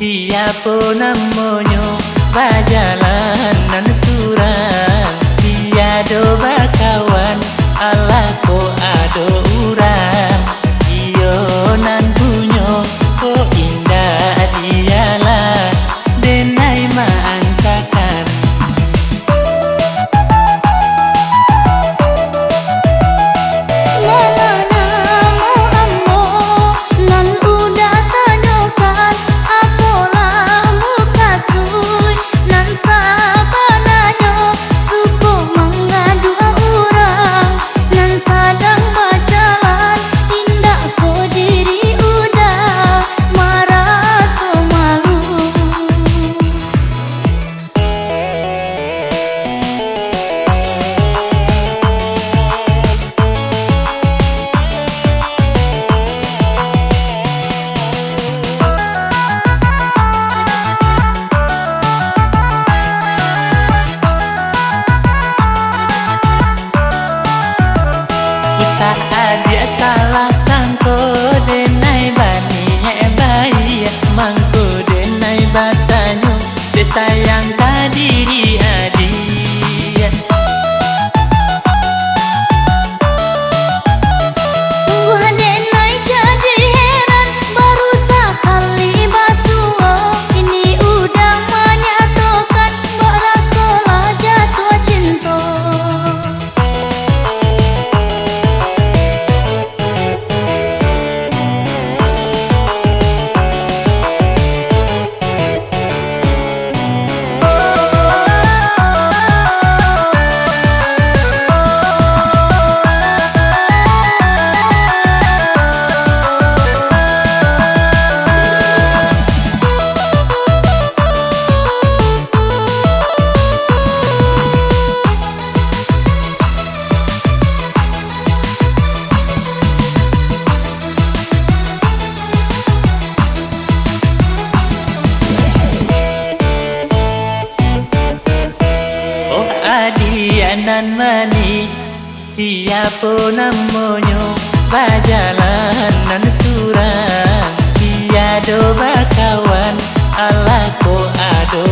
siapa namanya bajalanan surang tiada bakawan ala ko ado urang iyo nan punyo ko indah dialah denai maantakan dia salah sangko denai bani bayi mangko denai batanyo de sayang kadiri adi sungguh denai jadi heran baru sekali basuh ini udah menyatukan berasalah jatuh cinta. Adianan mani siapa namanya bajalanan surang tiada bakawan ala ko ado